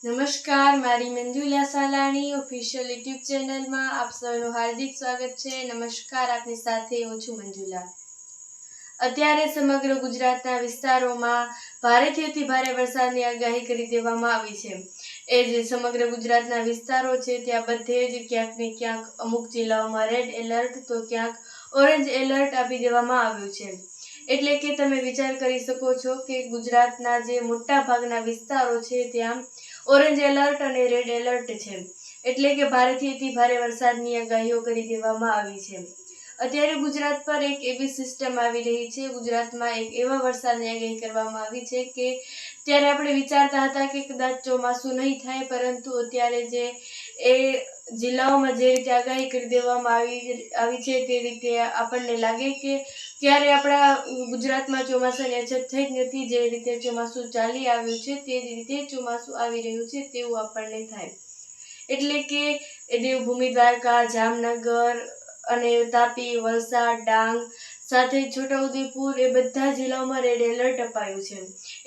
નમસ્કાર, મારી Manjula Salani official YouTube ચેનલમાં આપ સૌનું હાર્દિક સ્વાગત છે. નમસ્કાર, આપની સાથે હું છું મંજુલા. અત્યારે સમગ્ર ગુજરાતના વિસ્તારોમાં ભારેથી અતિ ભારે વરસાદની આગાહી કરી દેવામાં આવી છે. એ જે સમગ્ર ગુજરાતના વિસ્તારો છે ત્યાં બધે જ ક્યાંક ને ક્યાંક અમુક જિલ્લાઓમાં રેડ એલર્ટ તો ક્યાંક ઓરેન્જ એલર્ટ આપી દેવામાં આવ્યું છે. એટલે કે તમે વિચાર કરી શકો છો કે ગુજરાતના જે મોટા ભાગના વિસ્તારો છે ત્યાં ઓરેન્જ એલર્ટ અને રેડ એલર્ટ છે. એટલે કે ભારેથી અતિ ભારે વરસાદની આગાહીઓ કરી દેવામાં આવી છે. અત્યારે ગુજરાત પર એક એવી સિસ્ટમ આવી રહી છે, ગુજરાતમાં એક એવા વરસાદની આગાહી કરવામાં આવી છે કે ત્યારે આપણે વિચારતા હતા કે કદાચ ચોમાસું નહીં થાય, પરંતુ અત્યારે જે એ જિલ્લાઓમાં જે રીતે આગાહી કરી દેવામાં આવી છે તે રીતે આપણને લાગે કે ક્યારે આપણા ગુજરાતમાં ચોમાસાની અછત થઈ જ નથી. જે રીતે ચોમાસું ચાલી આવ્યું છે તે જ રીતે ચોમાસું આવી રહ્યું છે તેવું આપણને થાય. એટલે કે દેવભૂમિ દ્વારકા, જામનગર અને તાપી, વલસાડ, ડાંગ સાથે છોટાઉદેપુર એ બધા જિલ્લાઓમાં રેડ એલર્ટ અપાયું છે.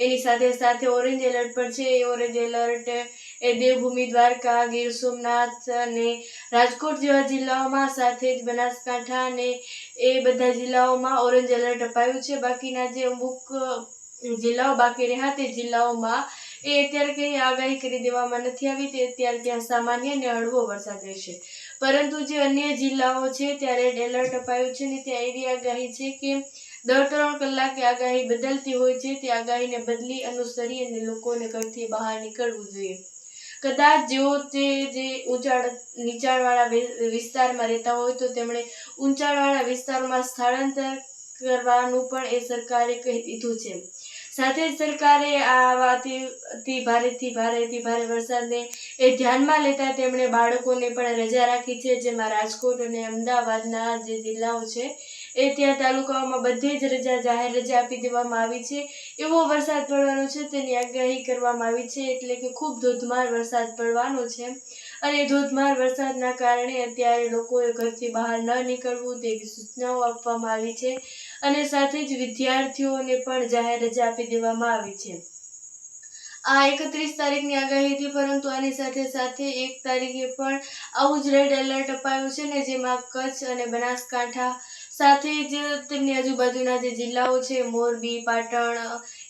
એની સાથે સાથે ઓરેન્જ એલર્ટ પણ છે. એ ઓરેન્જ એલર્ટ એ દેવભૂમિ દ્વારકા, ગીર સોમનાથ અને રાજકોટ જેવા જિલ્લાઓમાં, સાથે જ બનાસકાંઠા અને એ બધા જિલ્લાઓમાં ઓરેન્જ એલર્ટ અપાયું છે. બાકીના જે અમુક જિલ્લાઓ બાકી રહ્યા તે જિલ્લાઓમાં એ અત્યારે કંઈ આગાહી કરી દેવામાં નથી આવી. તે અત્યારે ત્યાં સામાન્ય અને હળવો વરસાદ રહેશે. પરંતુ જે અન્ય જિલ્લાઓ છે ત્યાં રેડ એલર્ટ અપાયું છે ને ત્યાં એવી આગાહી છે કે દર 3 કલાકે આગાહી બદલતી હોય છે. તે આગાહીને બદલી અનુસરી અને લોકોને ઘરથી બહાર નીકળવું જોઈએ. કદાચ જેઓ જે નીચાણવાળા વિસ્તારમાં રહેતા હોય તો તેમણે ઊંચાણવાળા વિસ્તારોમાં સ્થળાંતર કરવાનું પણ એ સરકારે કહી દીધું છે. સાથે જ સરકારે આ અતિ ભારે વરસાદને એ ધ્યાનમાં લેતા તેમણે બાળકોને પણ રજા રાખી છે. જેમાં રાજકોટ અને અમદાવાદના જે જિલ્લાઓ છે એ ત્યાં તાલુકાઓમાં બધે જ જાહેર રજા આપી દેવામાં આવી છે. એવો વરસાદ પડવાનો છે તેની આગાહી કરવામાં આવી છે. એટલે કે ખૂબ ધોધમાર વરસાદ પડવાનો છે અને ધોધમાર વરસાદના કારણે અત્યારે લોકોએ ઘરથી બહાર ન નીકળવું તેવી સૂચનાઓ આપવામાં આવી છે અને સાથે જ વિદ્યાર્થીઓને પણ જાહેર રજા આપી દેવામાં આવી છે. આ 31 તારીખની આગાહી હતી, પરંતુ આની સાથે સાથે 1 તારીખે પણ આવું જ રેડ એલર્ટ અપાયું છે ને જેમાં કચ્છ અને બનાસકાંઠા સાથે જ તેમની આજુબાજુના જે જિલ્લાઓ છે મોરબી, પાટણ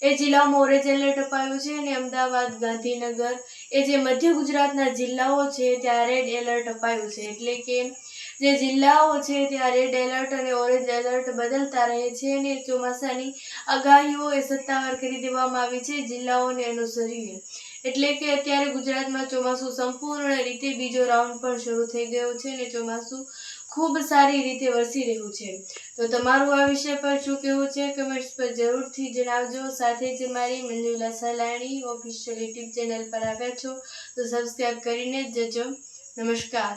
એ જિલ્લાઓમાં ઓરેન્જ એલર્ટ અપાયું છે અને અમદાવાદ, ગાંધીનગર એ જે મધ્ય ગુજરાતના જિલ્લાઓ છે ત્યાં રેડ એલર્ટ અપાયું છે. એટલે કે જે જિલ્લાઓ છે ત્યાં રેડ એલર્ટ અને ઓરેન્જ એલર્ટ બદલતા રહે છે અને ચોમાસાની આગાહીઓ એ સત્તાવાર કરી દેવામાં આવી છે જિલ્લાઓને અનુસરીને. એટલે કે અત્યારે ગુજરાતમાં ચોમાસું સંપૂર્ણ રીતે બીજો રાઉન્ડ પણ શરૂ થઈ ગયો છે અને ચોમાસું ખૂબ સારી રીતે વરસી રહ્યું છે. તો તમારું આ વિષય પર શું કહેવું છે કમેન્ટ્સ પર જરૂરથી જણાવજો. સાથે જ મારી Manjula Salani official YouTube channel પર આવ્યા છો તો સબસ્ક્રાઈબ કરીને જ જજો. નમસ્કાર.